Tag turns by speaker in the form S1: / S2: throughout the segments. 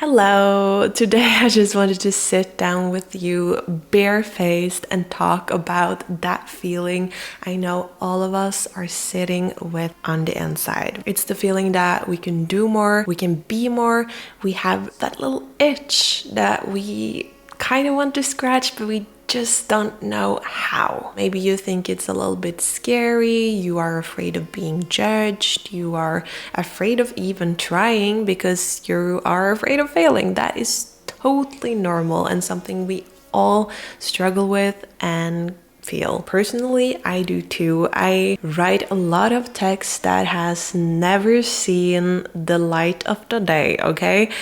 S1: Hello! Today I just wanted to sit down with you barefaced and talk about that feeling I know all of us are sitting with on the inside. It's the feeling that we can do more, we can be more, we have that little itch that we kind of want to scratch, but we just don't know how. Maybe you think it's a little bit scary, you are afraid of being judged, you are afraid of even trying because you are afraid of failing. That is totally normal and something we all struggle with and feel. Personally, I do too. I write a lot of text that has never seen the light of the day, okay?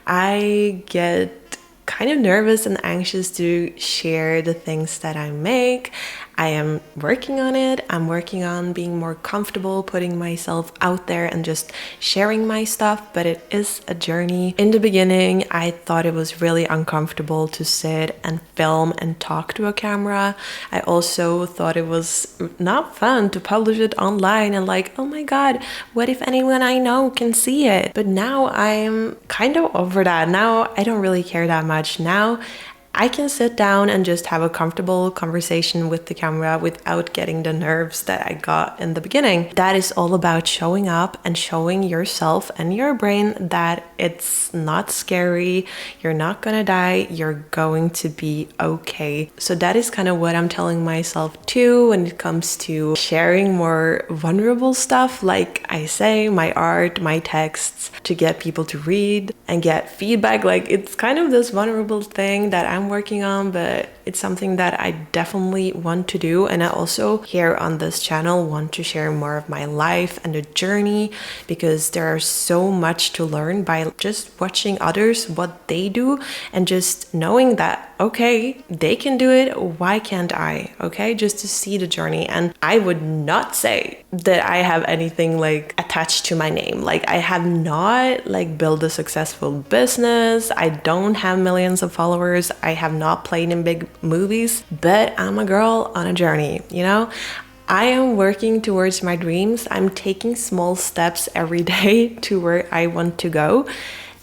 S1: I get kind of nervous and anxious to share the things that I make. I am working on it. I'm working on being more comfortable putting myself out there and just sharing my stuff, but it is a journey. In the beginning, I thought it was really uncomfortable to sit and film and talk to a camera. I also thought it was not fun to publish it online and like, oh my God, what if anyone I know can see it? But now I'm kind of over that. Now I don't really care that much. Now I can sit down and just have a comfortable conversation with the camera without getting the nerves that I got in the beginning. That is all about showing up and showing yourself and your brain that it's not scary, you're not gonna die, you're going to be okay. So that is kind of what I'm telling myself too when it comes to sharing more vulnerable stuff, like I say, my art, my texts, to get people to read and get feedback. Like it's kind of this vulnerable thing that I'm working on, but it's something that I definitely want to do. And I also here on this channel want to share more of my life and the journey, because there are so much to learn by just watching others, what they do, and just knowing that, okay, they can do it, why can't I? Okay, just to see the journey. And I would not say that I have anything like attached to my name. Like I have not like built a successful business. I don't have millions of followers. I have not played in big movies, but I'm a girl on a journey, you know? I am working towards my dreams. I'm taking small steps every day to where I want to go.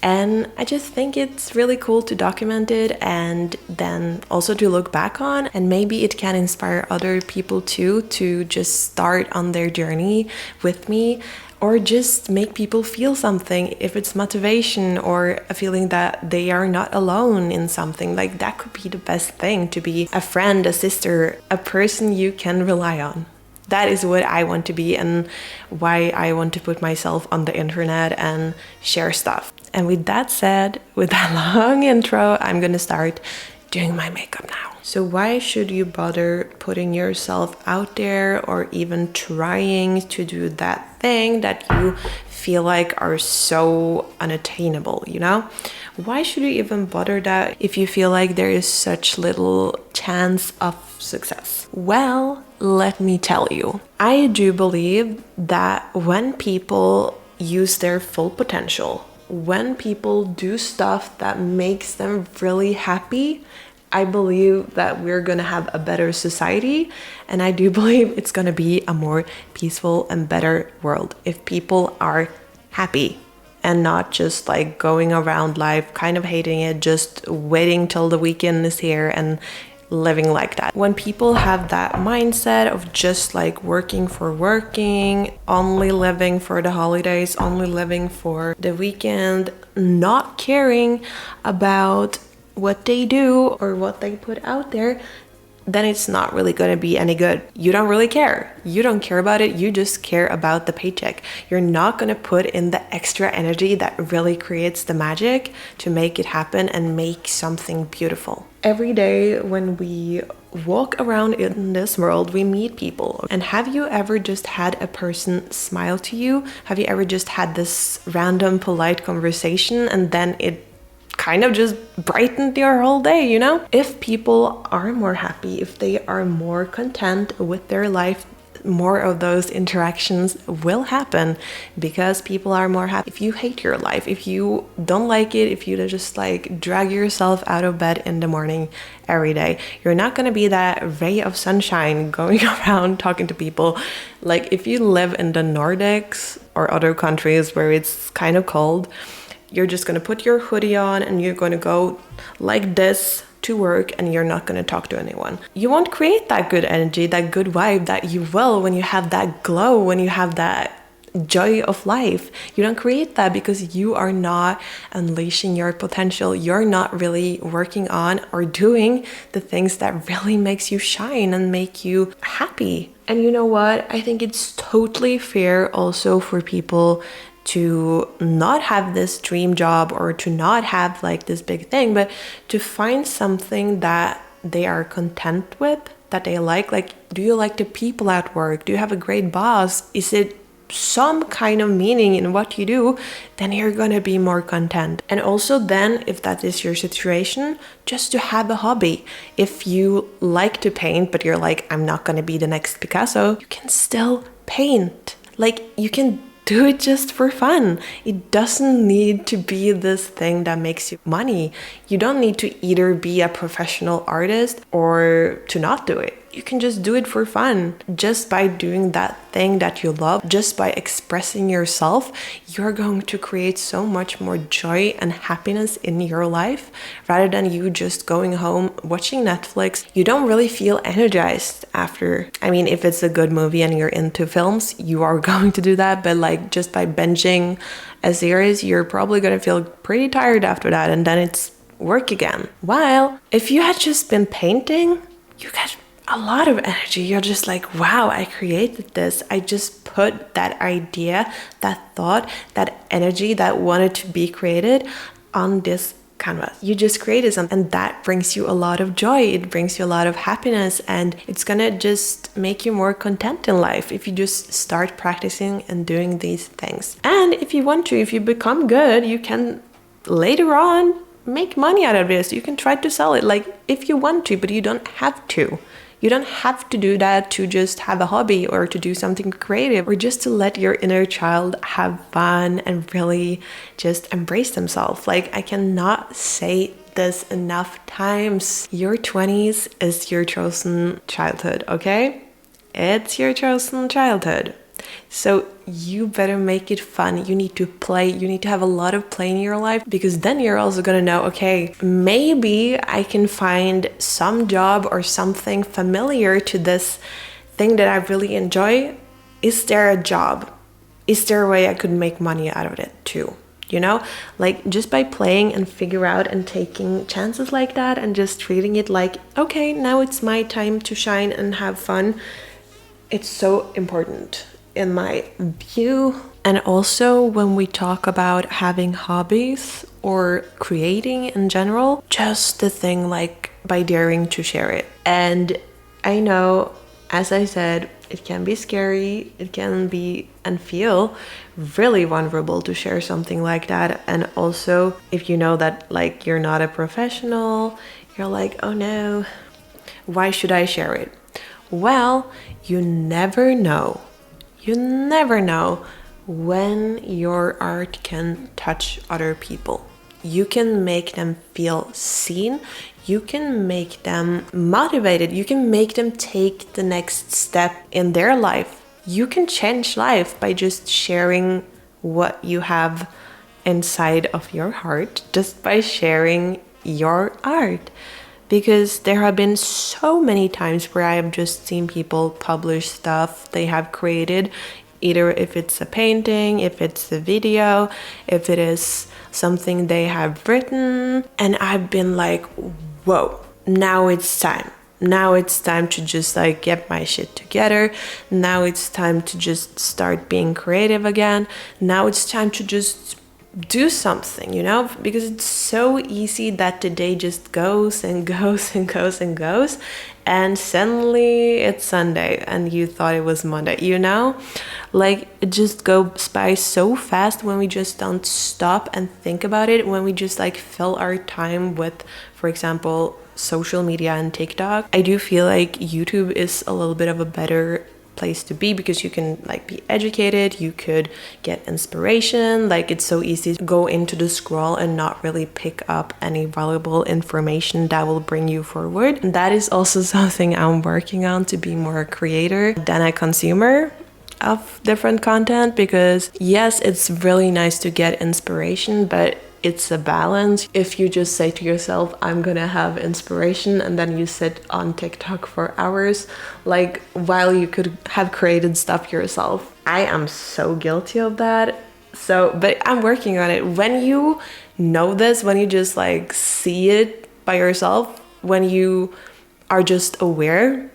S1: And I just think it's really cool to document it and then also to look back on, and maybe it can inspire other people too to just start on their journey with me, or just make people feel something. If it's motivation or a feeling that they are not alone in something, like that could be the best thing, to be a friend, a sister, a person you can rely on. That is what I want to be and why I want to put myself on the internet and share stuff. And with that said, with that long intro, I'm gonna start doing my makeup now. So why should you bother putting yourself out there or even trying to do that thing that you feel like are so unattainable, you know? Why should you even bother that if you feel like there is such little chance of success? Well, let me tell you. I do believe that when people use their full potential, when people do stuff that makes them really happy, I believe that we're gonna have a better society, and I do believe it's gonna be a more peaceful and better world if people are happy and not just like going around life kind of hating it, just waiting till the weekend is here and living like that. When people have that mindset of just like working for working, only living for the holidays, only living for the weekend, not caring about what they do or what they put out there, then it's not really going to be any good. You don't really care. You don't care about it. You just care about the paycheck. You're not going to put in the extra energy that really creates the magic to make it happen and make something beautiful. Every day when we walk around in this world, we meet people. And have you ever just had a person smile to you? Have you ever just had this random polite conversation and then it kind of just brightened your whole day, you know? If people are more happy, if they are more content with their life, more of those interactions will happen because people are more happy. If you hate your life, if you don't like it, if you just like drag yourself out of bed in the morning every day, you're not going to be that ray of sunshine going around talking to people. Like if you live in the Nordics or other countries where it's kind of cold, You're just gonna put your hoodie on and you're gonna go like this to work, and you're not gonna talk to anyone. You won't create that good energy, that good vibe that you will when you have that glow, when you have that joy of life. You don't create that because you are not unleashing your potential. You're not really working on or doing the things that really makes you shine and make you happy. And you know what? I think it's totally fair also for people to not have this dream job or to not have like this big thing, but to find something that they are content with, that they like. Like, do you like the people at work? Do you have a great boss? Is it some kind of meaning in what you do? Then you're gonna be more content. And also then, if that is your situation, just to have a hobby. If you like to paint but you're like, I'm not gonna be the next Picasso, you can still paint. Like, you can do it just for fun. It doesn't need to be this thing that makes you money. You don't need to either be a professional artist or to not do it. You can just do it for fun. Just by doing that thing that you love, just by expressing yourself, you're going to create so much more joy and happiness in your life rather than you just going home watching Netflix. You don't really feel energized after. I mean, if it's a good movie and you're into films, you are going to do that, but like just by binging a series, you're probably going to feel pretty tired after that, and then it's work again. While if you had just been painting, you get a lot of energy. You're just like, wow, I created this. I just put that idea, that thought, that energy that wanted to be created on this canvas. You just created something, and that brings you a lot of joy. It brings you a lot of happiness, and it's gonna just make you more content in life if you just start practicing and doing these things. And if you want to, if you become good, you can later on make money out of this. You can try to sell it, like, if you want to, but you don't have to. You don't have to do that to just have a hobby or to do something creative or just to let your inner child have fun and really just embrace themselves. Like, I cannot say this enough times. Your 20s is your chosen childhood, okay? It's your chosen childhood. So you better make it fun. You need to play. You need to have a lot of play in your life, because then you're also gonna know, okay, maybe I can find some job or something familiar to this thing that I really enjoy. Is there a job? Is there a way I could make money out of it too? You know, like, just by playing and figure out and taking chances like that and just treating it like, okay, now it's my time to shine and have fun. It's so important in my view. And also, when we talk about having hobbies or creating in general, just the thing, like, by daring to share it. And I know, as I said, it can be scary, it can be and feel really vulnerable to share something like that. And also, if you know that, like, you're not a professional, you're like, oh no, why should I share it? Well, you never know. You never know when your art can touch other people. You can make them feel seen. You can make them motivated. You can make them take the next step in their life. You can change life by just sharing what you have inside of your heart, just by sharing your art. Because there have been so many times where I have just seen people publish stuff they have created, either if it's a painting, if it's a video, if it is something they have written, and I've been like, whoa, now it's time. Now it's time to just, like, get my shit together. Now it's time to just start being creative again. Now it's time to just do something, you know, because it's so easy that the day just goes and goes and goes and goes, and suddenly it's Sunday and you thought it was Monday, you know, like, it just goes by so fast when we just don't stop and think about it, when we just, like, fill our time with, for example, social media and TikTok. I do feel like YouTube is a little bit of a better place to be, because you can, like, be educated, you could get inspiration. Like, it's so easy to go into the scroll and not really pick up any valuable information that will bring you forward. And that is also something I'm working on, to be more a creator than a consumer. of different content, because yes, it's really nice to get inspiration, but it's a balance. If you just say to yourself, I'm gonna have inspiration, and then you sit on TikTok for hours, like while you could have created stuff yourself. I am so guilty of that. So, but I'm working on it. When you know this, when you just like see it by yourself, when you are just aware,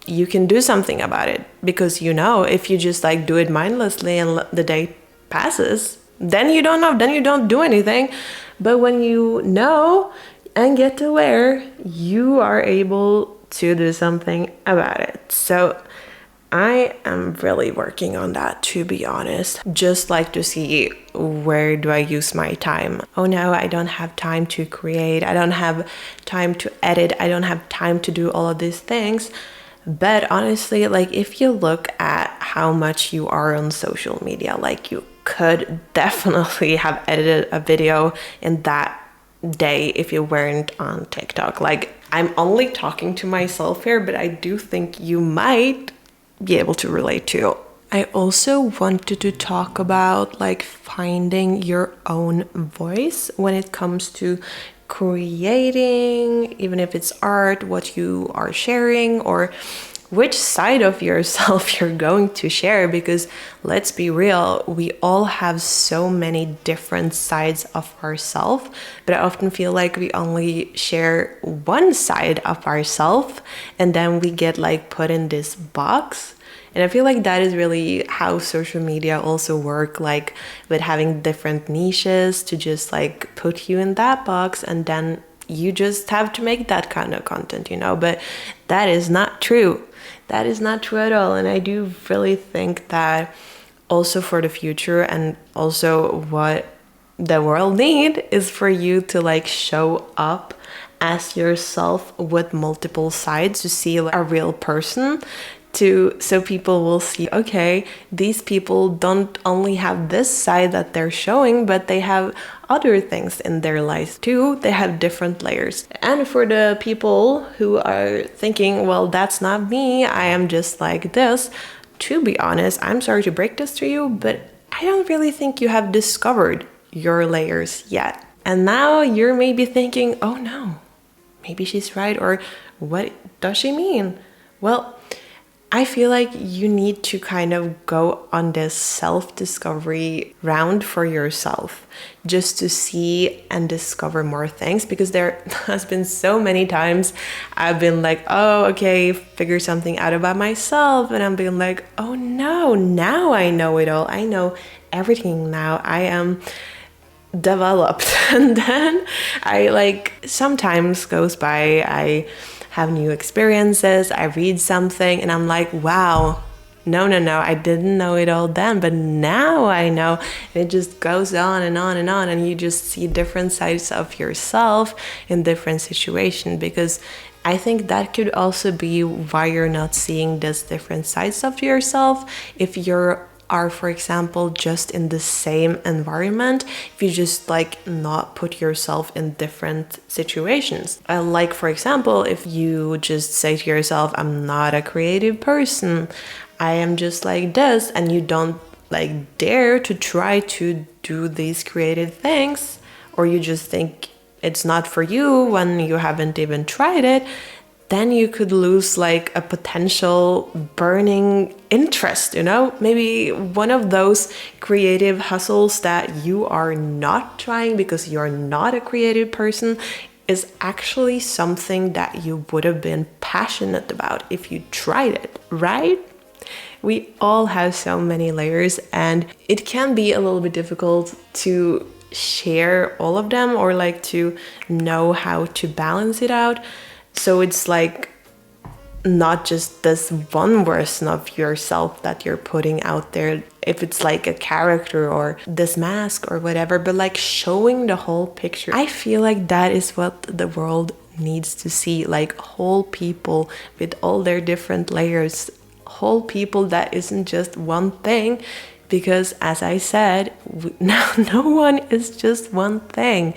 S1: you can do something about it, because you know, if you just like do it mindlessly and the day passes, then you don't know, then you don't do anything. But when you know and get aware, you are able to do something about it. So I am really working on that, to be honest. Just like to see, where do I use my time? Oh no, I don't have time to create. I don't have time to edit. I don't have time to do all of these things. But honestly, like if you look at how much you are on social media, like you could definitely have edited a video in that day if you weren't on TikTok. Like, I'm only talking to myself here, but I do think you might be able to relate to. I also wanted to talk about like finding your own voice when it comes to creating, even if it's art, what you are sharing, or which side of yourself you're going to share. Because let's be real, we all have so many different sides of ourselves, but I often feel like we only share one side of ourselves, and then we get like put in this box. And I feel like that is really how social media also work, like with having different niches to just like put you in that box, and then you just have to make that kind of content, you know. But that is not true. That is not true at all. And I do really think that also for the future, and also what the world need, is for you to like show up as yourself with multiple sides, to see a real person, so people will see, okay, these people don't only have this side that they're showing, but they have other things in their lives too. They have different layers. And for the people who are thinking, well, that's not me, I am just like this, to be honest, I'm sorry to break this to you, but I don't really think you have discovered your layers yet. And now you're maybe thinking, oh no, maybe she's right, or what does she mean? Well, I feel like you need to kind of go on this self-discovery round for yourself, just to see and discover more things, because there has been so many times I've been like, oh, okay, figure something out about myself, and I'm being like, oh no, now I know it all. I know everything now. I am developed. And then I like, sometimes goes by, I have new experiences, I read something, and I'm like, wow, no, I didn't know it all then, but now I know. And it just goes on and on and on, and you just see different sides of yourself in different situations. Because I think that could also be why you're not seeing these different sides of yourself. If you're for example, just in the same environment, if you just like not put yourself in different situations. Like for example, if you just say to yourself, I'm not a creative person, I am just like this, and you don't like dare to try to do these creative things, or you just think it's not for you when you haven't even tried it, then you could lose like a potential burning interest, you know? Maybe one of those creative hustles that you are not trying because you're not a creative person is actually something that you would have been passionate about if you tried it, right? We all have so many layers, and it can be a little bit difficult to share all of them, or like to know how to balance it out. So it's like not just this one version of yourself that you're putting out there, if it's like a character or this mask or whatever, but like showing the whole picture. I feel like that is what the world needs to see, like whole people with all their different layers, whole people that isn't just one thing. Because as I said, no one is just one thing.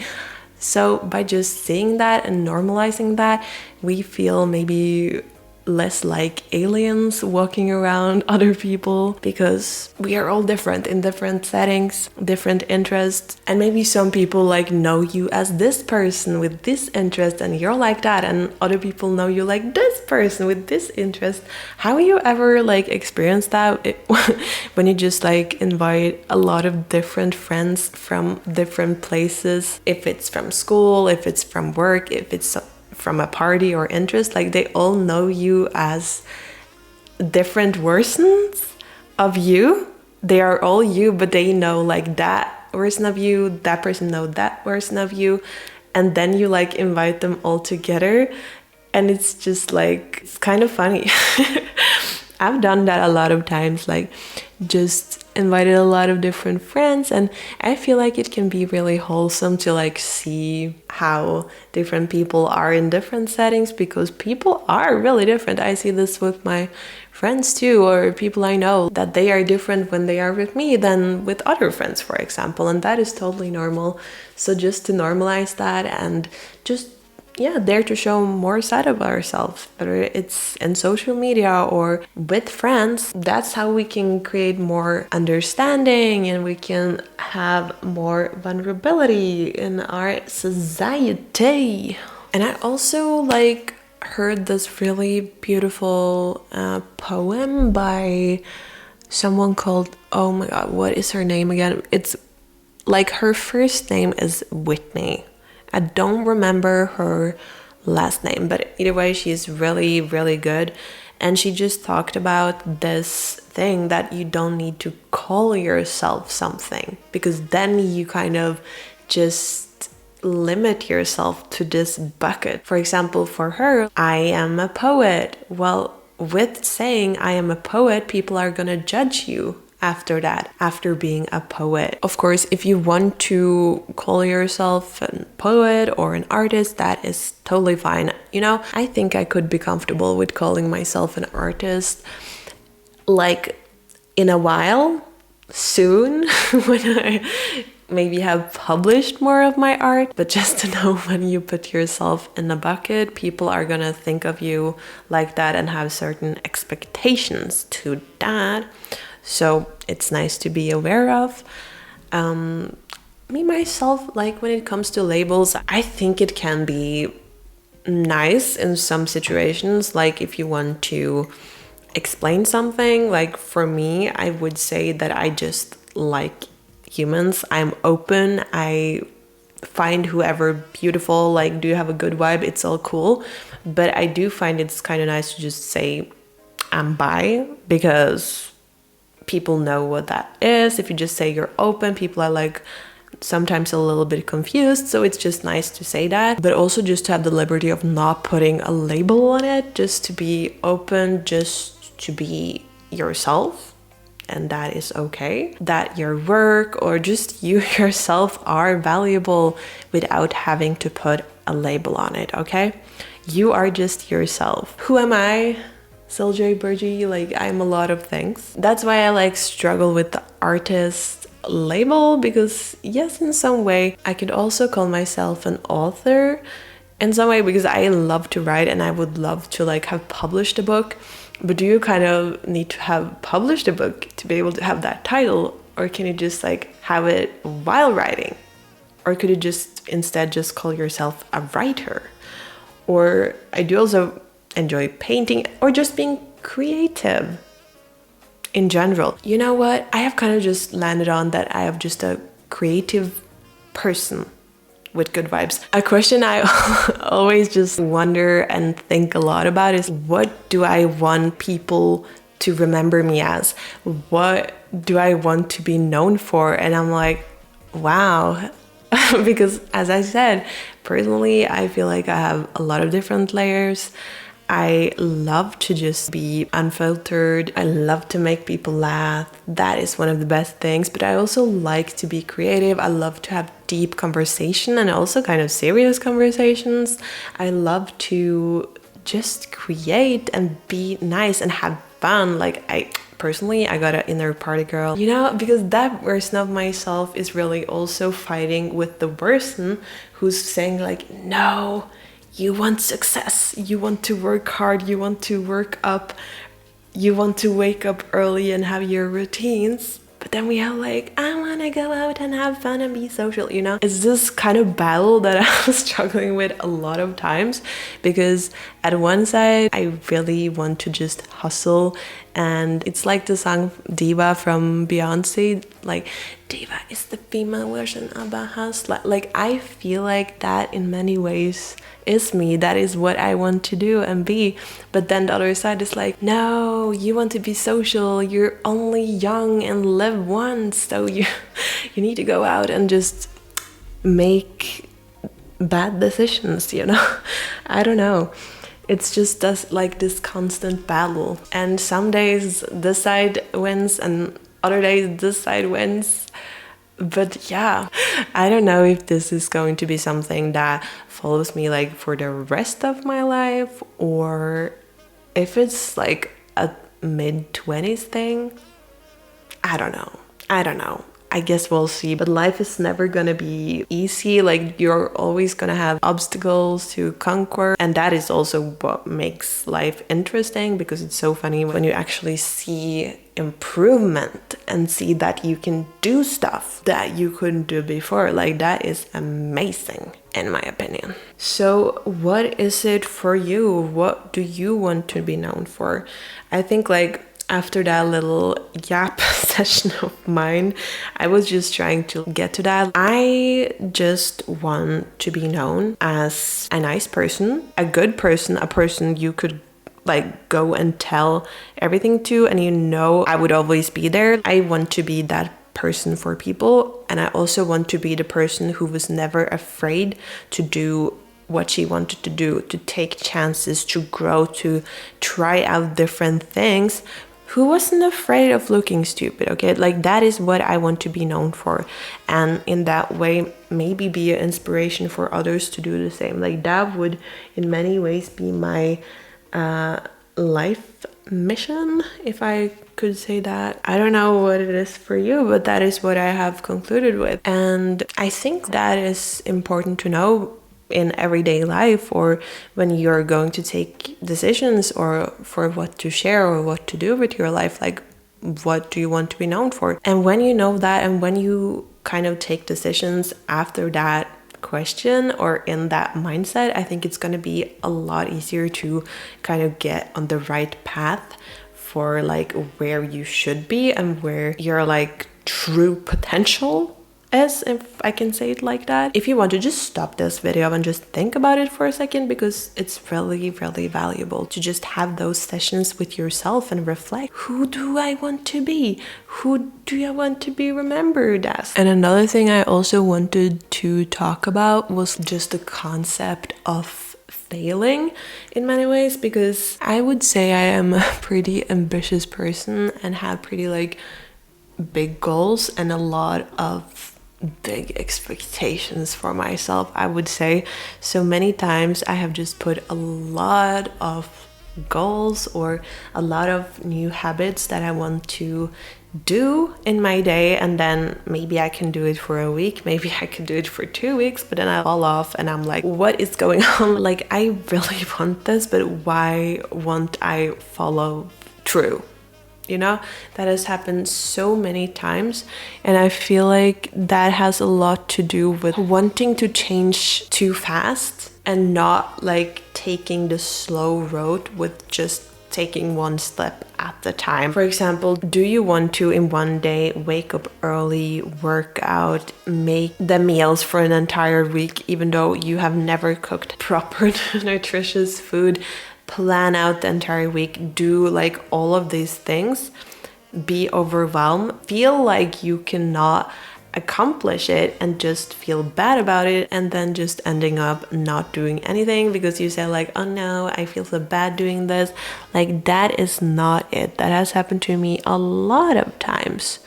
S1: So by just seeing that and normalizing that, we feel maybe less like aliens walking around other people, because we are all different in different settings, different interests, and maybe some people like know you as this person with this interest and you're like that, and other people know you like this person with this interest. How you ever like experience that when you just like invite a lot of different friends from different places, if it's from school, if it's from work, if it's from a party or interest, like they all know you as different versions of you. They are all you, but they know like that version of you, that person know that version of you, and then you like invite them all together, and it's just like, it's kind of funny. I've done that a lot of times, like just invited a lot of different friends, and I feel like it can be really wholesome to like see how different people are in different settings, because people are really different. I see this with my friends too, or people I know, that they are different when they are with me than with other friends, for example, and that is totally normal. So just to normalize that and just dare to show more side of ourselves, whether it's in social media or with friends. That's how we can create more understanding, and we can have more vulnerability in our society. And I also like heard this really beautiful poem by someone called, oh my god, what is her name again? It's like, her first name is Whitney. I don't remember her last name, but either way, she's really, really good. And she just talked about this thing that you don't need to call yourself something, because then you kind of just limit yourself to this bucket. For example, for her, I am a poet. Well, with saying I am a poet, people are gonna judge you after that, after being a poet. Of course, if you want to call yourself a poet or an artist, that is totally fine. You know, I think I could be comfortable with calling myself an artist, like in a while, soon, when I maybe have published more of my art. But just to know, when you put yourself in a bucket, people are gonna think of you like that and have certain expectations to that. So it's nice to be aware of. Me, myself, like when it comes to labels, I think it can be nice in some situations. Like if you want to explain something, like for me, I would say that I just like humans. I'm open. I find whoever beautiful, like, do you have a good vibe? It's all cool. But I do find it's kind of nice to just say I'm bi, because people know what that is. If you just say you're open, people are like sometimes a little bit confused. So it's just nice to say that, but also just to have the liberty of not putting a label on it, just to be open, just to be yourself. And that is okay. That your work or just you yourself are valuable without having to put a label on it, okay? You are just yourself. Who am I? Silje Burgi, like I'm a lot of things. That's why I like struggle with the artist label, because yes, in some way I could also call myself an author in some way, because I love to write and I would love to like have published a book. But do you kind of need to have published a book to be able to have that title, or can you just like have it while writing? Or could you just instead just call yourself a writer? Or I do also enjoy painting, or just being creative in general. You know what? I have kind of just landed on that I have just a creative person with good vibes. A question I always just wonder and think a lot about is, what do I want people to remember me as? What do I want to be known for? And I'm like, wow. Because as I said, personally, I feel like I have a lot of different layers. I love to just be unfiltered. I love to make people laugh. That is one of the best things. But I also like to be creative. I love to have deep conversation and also kind of serious conversations. I love to just create and be nice and have fun. Like I got an inner party girl, you know, because that version of myself is really also fighting with the person who's saying like, no, you want success, you want to work hard, you want to work up, you want to wake up early and have your routines. But then we have like, I want to go out and have fun and be social, you know? It's this kind of battle that I was struggling with a lot of times, because at one side, I really want to just hustle. And it's like the song Diva from Beyonce, like, Diva is the female version of a hustler. Like, I feel like that in many ways is me. That is what I want to do and be. But then the other side is like, no, you want to be social, you're only young and live once, so you need to go out and just make bad decisions, you know? I don't know. It's just like this constant battle, and some days this side wins and other days this side wins. But yeah, I don't know if this is going to be something that follows me like for the rest of my life, or if it's like a mid-20s thing. I don't know. I guess we'll see. But life is never gonna be easy. Like, you're always gonna have obstacles to conquer. And that is also what makes life interesting, because it's so funny when you actually see improvement and see that you can do stuff that you couldn't do before. Like, that is amazing, in my opinion. So what is it for you? What do you want to be known for? I think like after that little yap session of mine, I was just trying to get to that. I just want to be known as a nice person, a good person, a person you could like go and tell everything to, and you know I would always be there. I want to be that person for people, and I also want to be the person who was never afraid to do what she wanted to do, to take chances, to grow, to try out different things, who wasn't afraid of looking stupid, okay? Like, that is what I want to be known for. And in that way, maybe be an inspiration for others to do the same. Like, that would in many ways be my life mission, if I could say that. I don't know what it is for you, but that is what I have concluded with. And I think that is important to know in everyday life, or when you're going to take decisions, or for what to share or what to do with your life. Like, what do you want to be known for? And when you know that, and when you kind of take decisions after that question or in that mindset, I think it's going to be a lot easier to kind of get on the right path for like where you should be and where your like true potential is, if I can say it like that. If you want to just stop this video and just think about it for a second, because it's really, really valuable to just have those sessions with yourself and reflect, who do I want to be? Who do I want to be remembered as? And another thing I also wanted to talk about was just the concept of failing in many ways, because I would say I am a pretty ambitious person and have pretty like big goals and a lot of big expectations for myself, I would say. So many times I have just put a lot of goals or a lot of new habits that I want to do in my day, and then maybe I can do it for a week, maybe I can do it for 2 weeks, but then I fall off and I'm like, what is going on? Like, I really want this, but why won't I follow through? You know, that has happened so many times, and I feel like that has a lot to do with wanting to change too fast and not like taking the slow road with just taking one step at a time. For example, do you want to in one day wake up early, work out, make the meals for an entire week, even though you have never cooked proper nutritious food, plan out the entire week, do like all of these things, be overwhelmed, feel like you cannot accomplish it and just feel bad about it, and then just ending up not doing anything because you say like, oh no, I feel so bad doing this. Like, that is not it. That has happened to me a lot of times.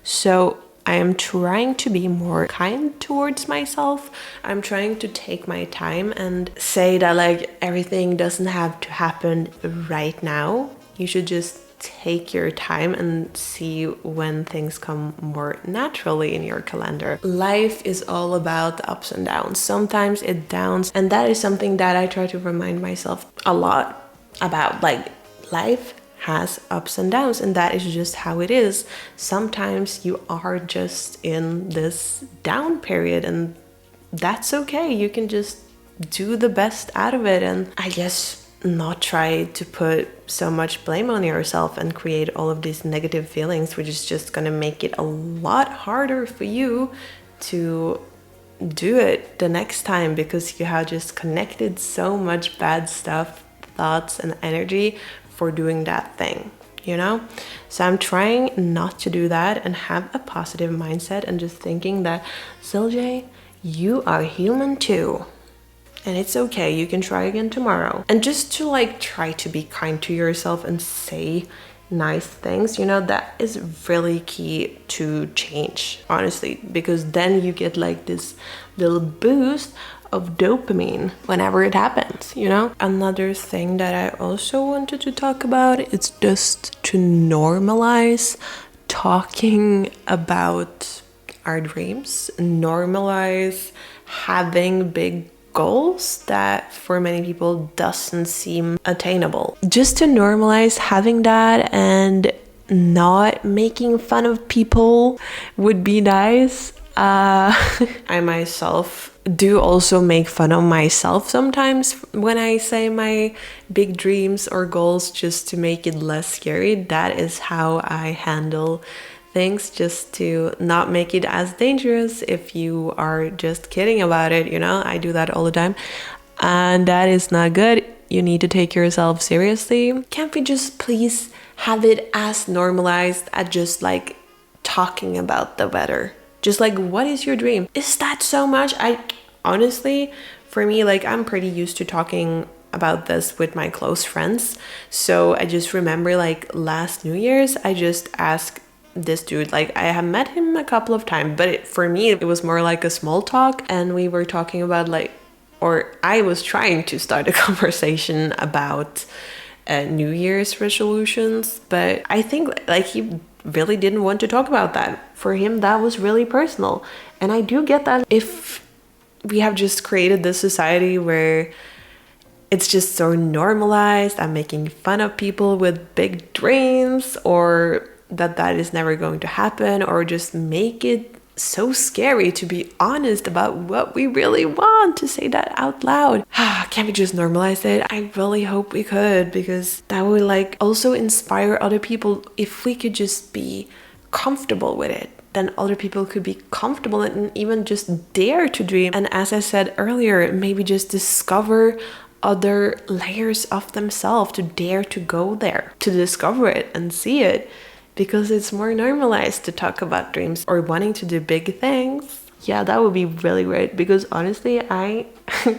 S1: So I am trying to be more kind towards myself. I'm trying to take my time and say that like everything doesn't have to happen right now. You should just take your time and see when things come more naturally in your calendar. Life is all about the ups and downs. Sometimes it downs, and that is something that I try to remind myself a lot about. Like, life has ups and downs, and that is just how it is. Sometimes you are just in this down period, and that's okay. You can just do the best out of it, and I guess not try to put so much blame on yourself and create all of these negative feelings, which is just gonna make it a lot harder for you to do it the next time, because you have just connected so much bad stuff, thoughts and energy for doing that thing, you know? So I'm trying not to do that and have a positive mindset and just thinking that, Silje, you are human too. And it's okay, you can try again tomorrow. And just to like try to be kind to yourself and say nice things, you know, that is really key to change, honestly, because then you get like this little boost of dopamine whenever it happens, you know? Another thing that I also wanted to talk about is just to normalize talking about our dreams, normalize having big goals that for many people doesn't seem attainable. Just to normalize having that and not making fun of people would be nice. I myself do also make fun of myself sometimes when I say my big dreams or goals, just to make it less scary. That is how I handle things, just to not make it as dangerous if you are just kidding about it, you know? I do that all the time, and that is not good. You need to take yourself seriously. Can't we just please have it as normalized as just like talking about the weather? Just like, what is your dream? Is that so much? I honestly, for me, like, I'm pretty used to talking about this with my close friends. So I just remember like last New Year's, I just asked this dude, like, I have met him a couple of times, but for me it was more like a small talk, and we were talking about like, or I was trying to start a conversation about New Year's resolutions, but I think like he really didn't want to talk about that. For him, that was really personal, and I do get that. If we have just created this society where it's just so normalized, I'm making fun of people with big dreams, or that is never going to happen, or just make it so scary to be honest about what we really want, to say that out loud. Can't we just normalize it? I really hope we could, because that would like also inspire other people. If we could just be comfortable with it, then other people could be comfortable and even just dare to dream. And as I said earlier, maybe just discover other layers of themselves, to dare to go there, to discover it and see it. Because it's more normalized to talk about dreams or wanting to do big things. Yeah, that would be really great, because honestly, I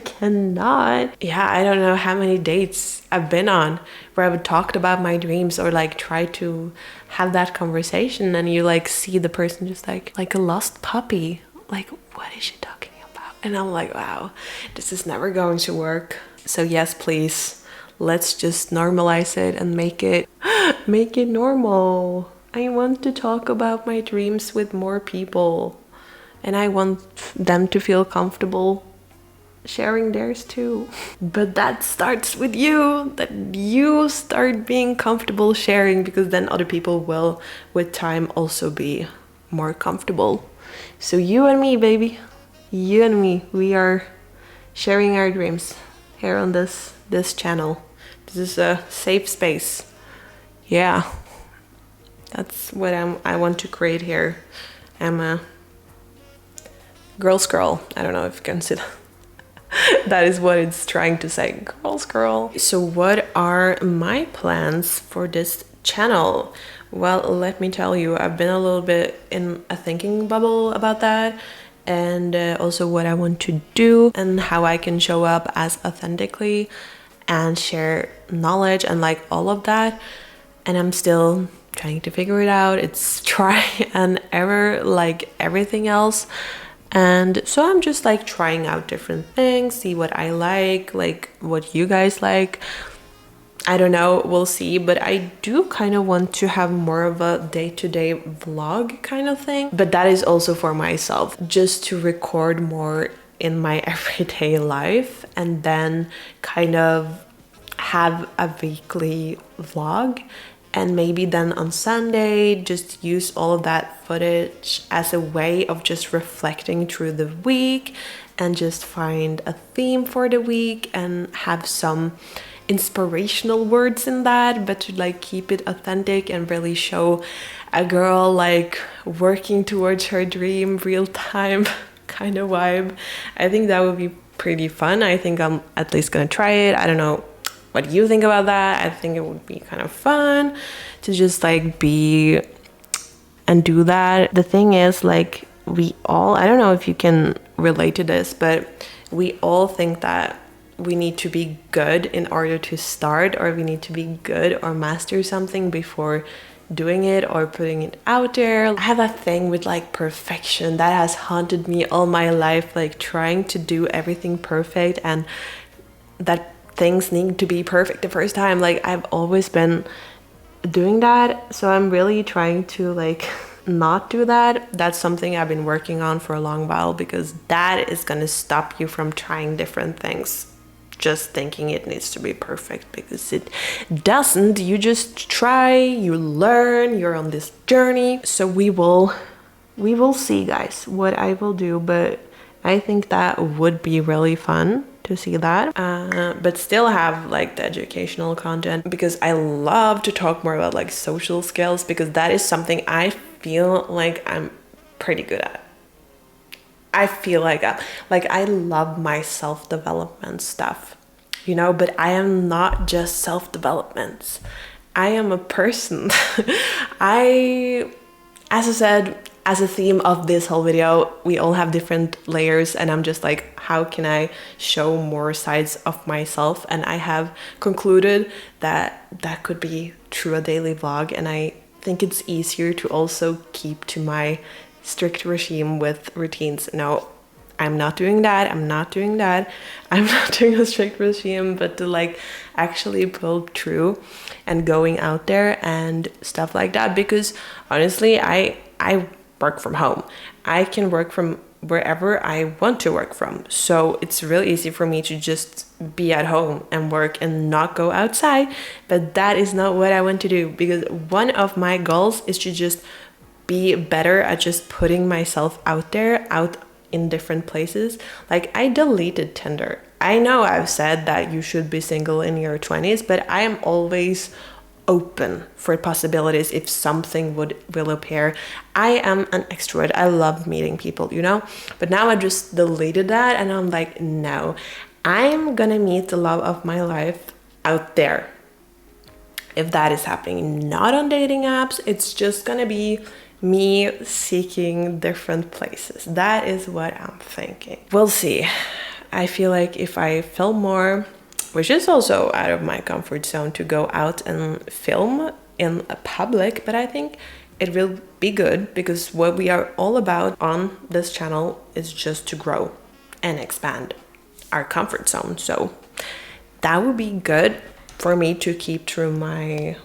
S1: cannot. Yeah, I don't know how many dates I've been on where I've talked about my dreams, or like try to have that conversation, and you like see the person just like a lost puppy. Like, what is she talking about? And I'm like, wow, this is never going to work. So yes, please. Let's just normalize it and make it normal. I want to talk about my dreams with more people, and I want them to feel comfortable sharing theirs too. But that starts with you, that you start being comfortable sharing, because then other people will with time also be more comfortable. So you and me, baby, you and me, we are sharing our dreams here on this channel. This is a safe space. Yeah, that's what I want to create here. I'm a girl's girl. I don't know if you can see that. That is what it's trying to say, girl's girl. So what are my plans for this channel? Well, let me tell you, I've been a little bit in a thinking bubble about that, and also what I want to do and how I can show up as authentically and share knowledge and like all of that. And I'm still trying to figure it out. It's try and error like everything else. And so I'm just like trying out different things, see what I like what you guys like. I don't know, we'll see, but I do kind of want to have more of a day-to-day vlog kind of thing, but that is also for myself, just to record more in my everyday life and then kind of have a weekly vlog, and maybe then on Sunday just use all of that footage as a way of just reflecting through the week and just find a theme for the week and have some inspirational words in that, but to like keep it authentic and really show a girl like working towards her dream real time kind of vibe. I think that would be pretty fun. I think I'm at least gonna try it. I don't know what you think about that. I think it would be kind of fun to just like be and do that. The thing is, like, we all, I don't know if you can relate to this, but we all think that we need to be good in order to start, or we need to be good or master something before doing it or putting it out there. I have a thing with like perfection that has haunted me all my life, like trying to do everything perfect and that things need to be perfect the first time. Like, I've always been doing that, so I'm really trying to like not do that. That's something I've been working on for a long while, because that is gonna stop you from trying different things just thinking it needs to be perfect, because it doesn't. You just try, you learn, you're on this journey. So we will see, guys, what I will do, but I think that would be really fun to see that, but still have like the educational content, because I love to talk more about like social skills, because that is something I feel like I'm pretty good at. I feel like I love my self-development stuff, you know, but I am not just self-development. I am a person. As I said, as a theme of this whole video, we all have different layers, and I'm just like, how can I show more sides of myself? And I have concluded that that could be through a daily vlog, and I think it's easier to also keep to my strict regime with routines. No, I'm not doing that. I'm not doing a strict regime, but to like actually pull through and going out there and stuff like that, because honestly, I work from home. I can work from wherever I want to work from. So it's really easy for me to just be at home and work and not go outside. But that is not what I want to do, because one of my goals is to just be better at just putting myself out there, out in different places. Like, I deleted Tinder. I know I've said that you should be single in your 20s, but I am always open for possibilities if something will appear. I am an extrovert. I love meeting people, you know? But now I just deleted that, and I'm like, no, I'm gonna meet the love of my life out there. If that is happening, not on dating apps, it's just gonna be me seeking different places. That is what I'm thinking. We'll see. I feel like if I film more, which is also out of my comfort zone to go out and film in a public, but I think it will be good, because what we are all about on this channel is just to grow and expand our comfort zone. So that would be good for me to keep through my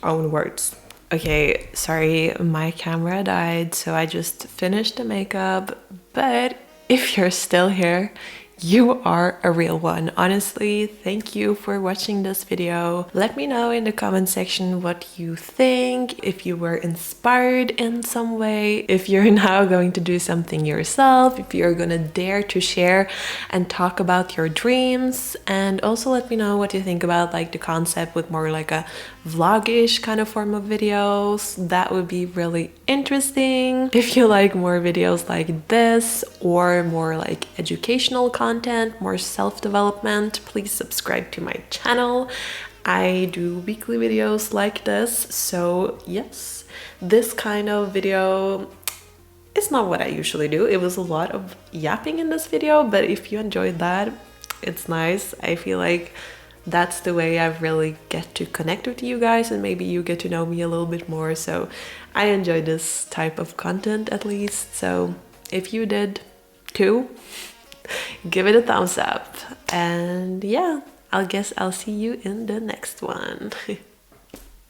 S1: own words. Okay, sorry, my camera died, so I just finished the makeup, but if you're still here, you are a real one. Honestly, thank you for watching this video. Let me know in the comment section what you think, if you were inspired in some way, if you're now going to do something yourself, if you're gonna dare to share and talk about your dreams. And also let me know what you think about like the concept with more like a vlog-ish kind of form of videos. That would be really interesting. If you like more videos like this, or more like educational content, more self-development, please subscribe to my channel. I do weekly videos like this, so yes, this kind of video is not what I usually do. It was a lot of yapping in this video, but if you enjoyed that, it's nice. I feel like that's the way I really get to connect with you guys, and maybe you get to know me a little bit more. So I enjoy this type of content, at least. So if you did too, give it a thumbs up. And yeah, I'll guess I'll see you in the next one.